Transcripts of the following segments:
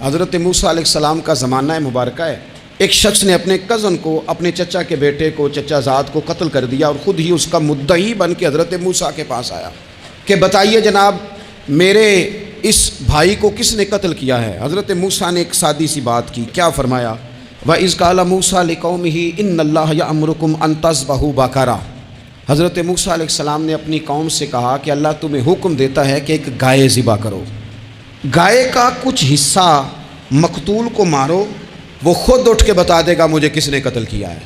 حضرت موسیٰ علیہ السلام کا زمانہ مبارکہ ہے. ایک شخص نے اپنے کزن کو، اپنے چچا کے بیٹے کو، چچا زاد کو قتل کر دیا اور خود ہی اس کا مدعی بن کے حضرت موسیٰ کے پاس آیا کہ بتائیے جناب میرے اس بھائی کو کس نے قتل کیا ہے؟ حضرت موسیٰ نے ایک سادی سی بات کی. کیا فرمایا؟ وَإِذْ قَالَ مُوسَىٰ لِقَوْمِهِ إِنَّ اللَّهَ يَأْمُرُكُمْ أَن تَذْبَحُوا بَقَرَةً. حضرت موسیٰ علیہ السلام نے اپنی قوم سے کہا کہ اللہ تمہیں حکم دیتا ہے کہ ایک گائے ذبح کرو. گائے کا کچھ حصہ مقتول کو مارو، وہ خود اٹھ کے بتا دے گا مجھے کس نے قتل کیا ہے.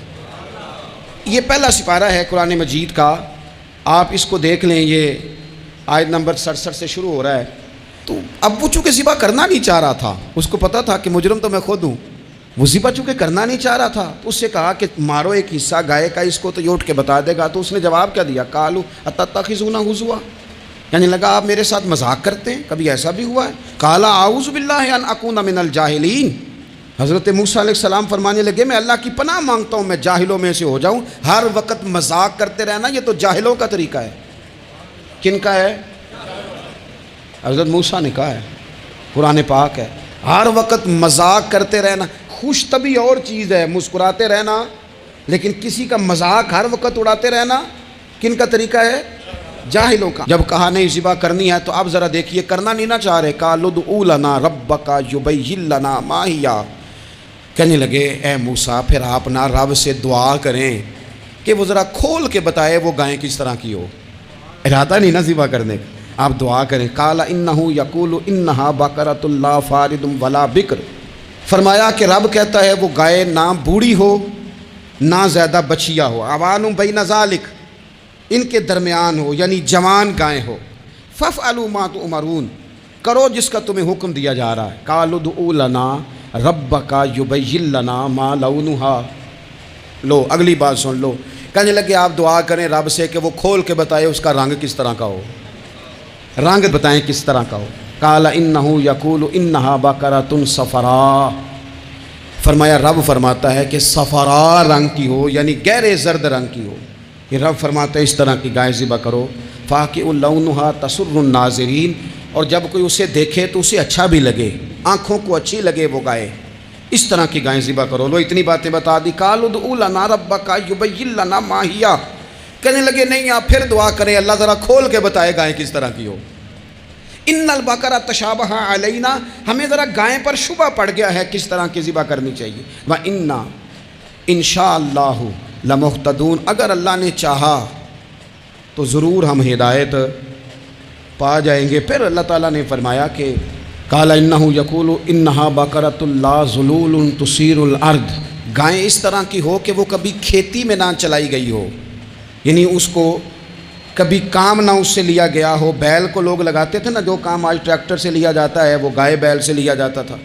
یہ پہلا سپارہ ہے قرآن مجید کا، آپ اس کو دیکھ لیں. یہ آیت نمبر 67 سے شروع ہو رہا ہے. تو اب وہ چونکہ ذبح کرنا نہیں چاہ رہا تھا، اس کو پتا تھا کہ مجرم تو میں خود ہوں، وہ ذبح چونکہ کرنا نہیں چاہ رہا تھا تو اس سے کہا کہ مارو ایک حصہ گائے کا، اس کو تو یہ اٹھ کے بتا دے گا. تو اس نے جواب کیا دیا؟ قالوا اتتخذون ہزوا، یعنی لگا آپ میرے ساتھ مذاق کرتے ہیں، کبھی ایسا بھی ہوا ہے؟ قال اعوذ باللہ ان اکون من الجاہلین. حضرت موسیٰ علیہ السلام فرمانے لگے میں اللہ کی پناہ مانگتا ہوں میں جاہلوں میں سے ہو جاؤں. ہر وقت مذاق کرتے رہنا یہ تو جاہلوں کا طریقہ ہے. کن کا ہے؟ حضرت موسیٰ نے کہا ہے، قرآن پاک ہے. ہر وقت مذاق کرتے رہنا، خوش طبی اور چیز ہے، مسکراتے رہنا، لیکن کسی کا مذاق ہر وقت اڑاتے رہنا کن کا طریقہ ہے؟ جاہلوں کا. جب کہا نہیں ذبح کرنی ہے تو اب ذرا دیکھیے کرنا نہیں نہ چاہ رہے. قالوا ادع لنا ربک یبین لنا ما ہی، کہنے لگے اے موسیٰ پھر آپ نہ رب سے دعا کریں کہ وہ ذرا کھول کے بتائے وہ گائیں کس طرح کی ہو. ارادہ نہیں نا ذبح کرنے کا، آپ دعا کریں. قال انہ یقول انہا بقرۃ لا فارض ولا بکر. فرمایا کہ رب کہتا ہے وہ گائے نہ بوڑھی ہو نہ زیادہ بچیا ہو، عوان بین ذالک، ان کے درمیان ہو، یعنی جوان گائیں ہو. فافعلوا ما تؤمرون، کرو جس کا تمہیں حکم دیا جا رہا ہے. قالوا ادع لنا ربک یبین لنا ما لونھا. لو اگلی بات سن لو. کہنے لگے آپ دعا کریں رب سے کہ وہ کھول کے بتائے اس کا رنگ کس طرح کا ہو، رنگ بتائیں کس طرح کا ہو. قال انہ یقول انہا بقرۃ صفراء. فرمایا رب فرماتا ہے کہ صفراء رنگ کی ہو، یعنی گہرے زرد رنگ کی ہو. یہ رب فرماتا ہے اس طرح کی گائے ذبح کرو. فاقع لونھا تسر الناظرین، اور جب کوئی اسے دیکھے تو اسے اچھا بھی لگے، آنکھوں کو اچھی لگے وہ گائے، اس طرح کی گائیں ذبح کرو. لو اتنی باتیں بتا دی. قالوا ادع لنا ربک یبین لنا ما ہی، کہنے لگے نہیں آپ پھر دعا کریں اللہ ذرا کھول کے بتائے گائیں کس طرح کی ہو. ان البقرہ تشابہ علینا، ہمیں ذرا گائیں پر شبہ پڑ گیا ہے کس طرح کی ذبح کرنی چاہیے. وَإِنَّا انشاءاللہ لمہتدون، اگر اللہ نے چاہا تو ضرور ہم ہدایت پا جائیں گے. پھر اللہ تعالیٰ نے فرمایا کہ قال انہ یقول انہا بقرۃ لا ذلول تثیر الارض، گائیں اس طرح کی ہو کہ وہ کبھی کھیتی میں نہ چلائی گئی ہو، یعنی اس کو کبھی کام نہ اس سے لیا گیا ہو. بیل کو لوگ لگاتے تھے نا، جو کام آج ٹریکٹر سے لیا جاتا ہے وہ گائے بیل سے لیا جاتا تھا.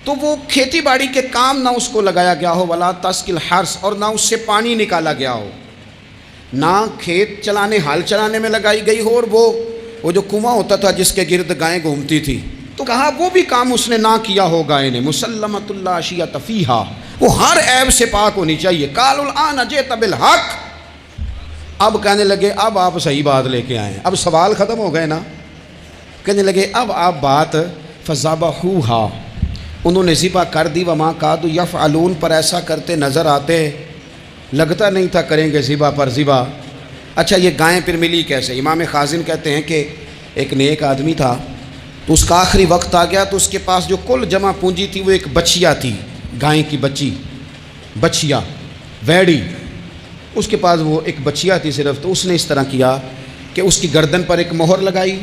تو وہ کھیتی باڑی کے کام نہ اس کو لگایا گیا ہو. ولا تسقی الحرث، اور نہ اس سے پانی نکالا گیا ہو، نہ کھیت چلانے ہل چلانے میں لگائی گئی ہو. اور وہ جو کنواں ہوتا تھا جس کے گرد گائیں گھومتی تھی، تو کہا وہ بھی کام اس نے نہ کیا ہو گائے نے. مسلمۃ لا شیۃ فیہا، وہ ہر عیب سے پاک ہونی چاہیے. قالوا الآن جئت بالحق، اب کہنے لگے اب آپ صحیح بات لے کے آئے ہیں، اب سوال ختم ہو گئے نا. کہنے لگے اب آپ بات فذبحوہا، انہوں نے ذبح کر دی. وما کادوا یفعلون، پر ایسا کرتے نظر آتے، لگتا نہیں تھا کریں گے ذبح پر ذبح. اچھا یہ گائیں پھر ملی کیسے؟ امام خازن کہتے ہیں کہ ایک نیک آدمی تھا، تو اس کا آخری وقت آ گیا تو اس کے پاس جو کل جمع پونجی تھی وہ ایک بچیا تھی، گائیں کی بچی، بچیا ویڑی، اس کے پاس وہ ایک بچیا تھی صرف. تو اس نے اس طرح کیا کہ اس کی گردن پر ایک مہر لگائی،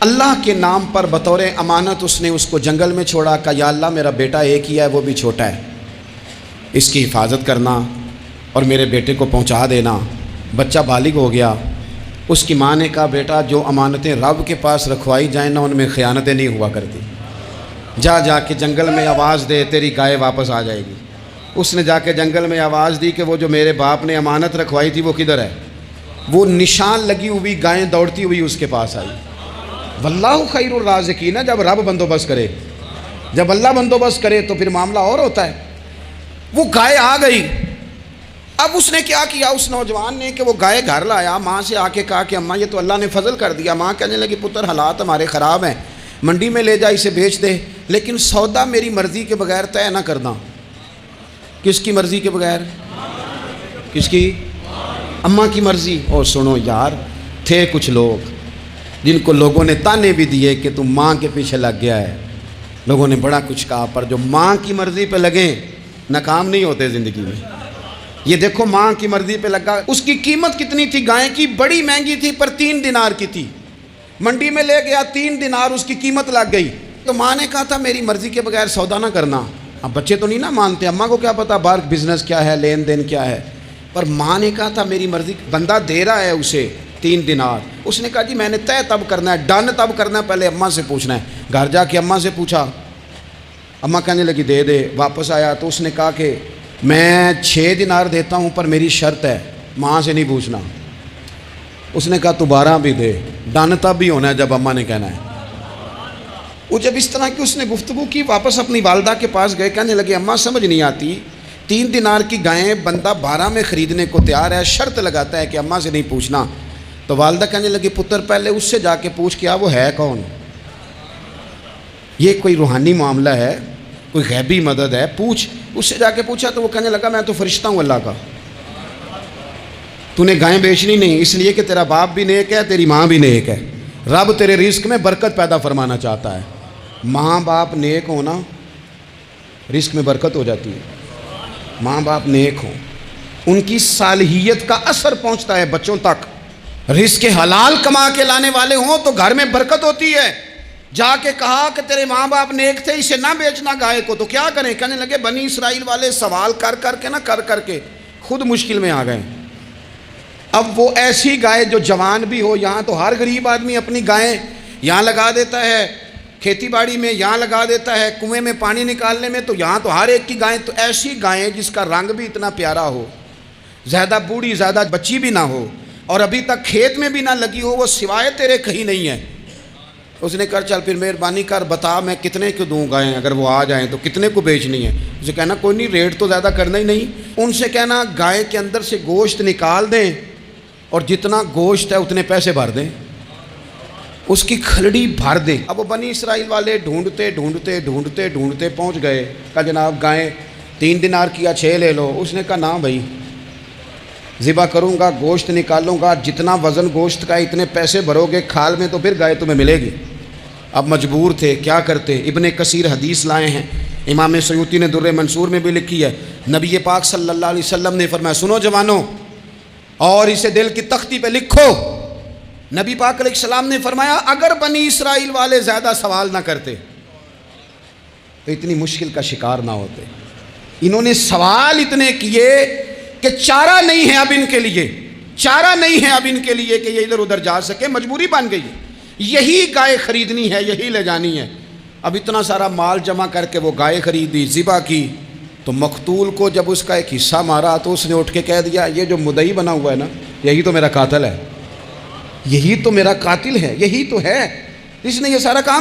اللہ کے نام پر بطور امانت اس نے اس کو جنگل میں چھوڑا. کہا یا اللہ میرا بیٹا ایک ہی ہے، وہ بھی چھوٹا ہے، اس کی حفاظت کرنا اور میرے بیٹے کو پہنچا دینا. بچہ بالغ ہو گیا. اس کی ماں نے کہا بیٹا جو امانتیں رب کے پاس رکھوائی جائیں نا ان میں خیانتیں نہیں ہوا کرتی، جا کے جنگل میں آواز دے تیری گائے واپس آ جائے گی. اس نے جا کے جنگل میں آواز دی کہ وہ جو میرے باپ نے امانت رکھوائی تھی وہ کدھر ہے. وہ نشان لگی ہوئی گائیں دوڑتی ہوئی اس کے پاس آئی. واللہ خیر الرازقین، جب رب بندوبست کرے، جب اللہ بندوبست کرے تو پھر معاملہ اور ہوتا ہے. وہ گائے آ گئی. اب اس نے کیا کیا اس نوجوان نے کہ وہ گائے گھر لایا، ماں سے آ کے کہا کہ اماں یہ تو اللہ نے فضل کر دیا. ماں کہنے لگی پتر حالات ہمارے خراب ہیں، منڈی میں لے جا اسے بیچ دے، لیکن سودا میری مرضی کے بغیر طے نہ کرنا۔ کس کی مرضی کے بغیر؟ کس کی؟ اماں کی مرضی۔ اور سنو یار، تھے کچھ لوگ جن کو لوگوں نے تانے بھی دیے کہ تم ماں کے پیچھے لگ گیا ہے، لوگوں نے بڑا کچھ کہا، پر جو ماں کی مرضی پہ لگیں ناکام نہیں ہوتے زندگی میں۔ یہ دیکھو ماں کی مرضی پہ لگا، اس کی قیمت کتنی تھی گائے کی؟ بڑی مہنگی تھی، پر 3 دینار کی تھی۔ منڈی میں لے گیا، 3 دینار اس کی قیمت لگ گئی۔ تو ماں نے کہا تھا میری مرضی کے بغیر سودا نہ کرنا۔ اب بچے تو نہیں نہ مانتے، اماں کو کیا پتا باہر بزنس کیا ہے، لین دین کیا ہے، پر ماں نے کہا تھا میری مرضی۔ بندہ دے رہا ہے اسے 3 دینار، اس نے کہا جی میں نے طے تب کرنا ہے، ڈن تب کرنا ہے، پہلے اماں سے پوچھنا ہے۔ گھر جا کے اماں سے پوچھا، اماں کہنے لگی دے دے۔ واپس آیا تو اس نے کہا کہ میں 6 دینار دیتا ہوں، پر میری شرط ہے ماں سے نہیں پوچھنا۔ اس نے کہا تو 12 بھی دے، ڈن تب بھی ہونا ہے جب اماں نے کہنا ہے۔ وہ جب اس طرح کی اس نے گفتگو کی، واپس اپنی والدہ کے پاس گئے، کہنے لگے اماں سمجھ نہیں آتی، 3 دینار کی گائیں بندہ 12 میں خریدنے کو تیار ہے، شرط لگاتا ہے کہ اماں سے نہیں پوچھنا۔ تو والدہ کہنے لگی پتر پہلے اس سے جا کے پوچھ کیا وہ ہے کون؟ یہ کوئی روحانی معاملہ ہے، کوئی غیبی مدد ہے، پوچھ۔ اس سے جا کے پوچھا تو وہ کہنے لگا میں تو فرشتہ ہوں اللہ کا، تو نے گائیں بیچنی نہیں، اس لیے کہ تیرا باپ بھی نیک ہے، تیری ماں بھی نیک ہے، رب تیرے رزق میں برکت پیدا فرمانا چاہتا ہے۔ ماں باپ نیک ہونا رزق میں برکت ہو جاتی ہے۔ ماں باپ نیک ہوں، ان کی صالحیت کا اثر پہنچتا ہے بچوں تک۔ رزق حلال کما کے لانے والے ہوں تو گھر میں برکت ہوتی ہے۔ جا کے کہا کہ تیرے ماں باپ نیک تھے، اسے نہ بیچنا گائے کو، تو کیا کریں؟ کہنے لگے بنی اسرائیل والے سوال کر کے خود مشکل میں آ گئے۔ اب وہ ایسی گائے جو جوان بھی ہو، یہاں تو ہر غریب آدمی اپنی گائیں یہاں لگا دیتا ہے، کھیتی باڑی میں یہاں لگا دیتا ہے، کنویں میں پانی نکالنے میں، تو یہاں تو ہر ایک کی گائیں، تو ایسی گائیں جس کا رنگ بھی اتنا پیارا ہو، زیادہ بوڑھی زیادہ بچی بھی نہ ہو، اور ابھی تک کھیت میں بھی نہ لگی ہو، وہ سوائے تیرے کہیں نہیں ہے۔ اس نے کہا چل پھر مہربانی کر بتا میں کتنے کو دوں گائیں، اگر وہ آ جائیں تو کتنے کو بیچنی ہے؟ اسے کہنا کوئی نہیں، ریٹ تو زیادہ کرنا ہی نہیں، ان سے کہنا گائے کے اندر سے گوشت نکال دیں اور جتنا گوشت ہے اتنے پیسے بھر دیں، اس کی کھلڑی بھر دیں۔ اب وہ بنی اسرائیل والے ڈھونڈتے پہنچ گئے، کہا جناب گائیں 3 دینار کیا 6 لے لو۔ اس نے کہا نا بھائی، ذبح کروں گا، گوشت نکالوں گا، جتنا وزن گوشت کا اتنے پیسے بھرو گے کھال میں تو پھر گائے تمہیں ملے گی۔ اب مجبور تھے، کیا کرتے؟ ابن کثیر حدیث لائے ہیں، امام سیوطی نے در منصور میں بھی لکھی ہے، نبی پاک صلی اللہ علیہ وسلم نے فرمایا سنو جوانوں، اور اسے دل کی تختی پہ لکھو، نبی پاک علیہ السلام نے فرمایا اگر بنی اسرائیل والے زیادہ سوال نہ کرتے تو اتنی مشکل کا شکار نہ ہوتے۔ انہوں نے سوال اتنے کیے کہ چارہ نہیں ہے اب ان کے لیے، چارہ نہیں ہے اب ان کے لیے کہ یہ ادھر ادھر جا سکے، مجبوری بن گئی ہے، یہی گائے خریدنی ہے، یہی لے جانی ہے۔ اب اتنا سارا مال جمع کر کے وہ گائے خریدی، ذبح کی، تو مقتول کو جب اس کا ایک حصہ مارا تو اس نے اٹھ کے کہہ دیا یہ جو مدعی بنا ہوا ہے نا، یہی تو میرا قاتل ہے، یہی تو میرا قاتل ہے، یہی تو ہے جس نے یہ سارا کام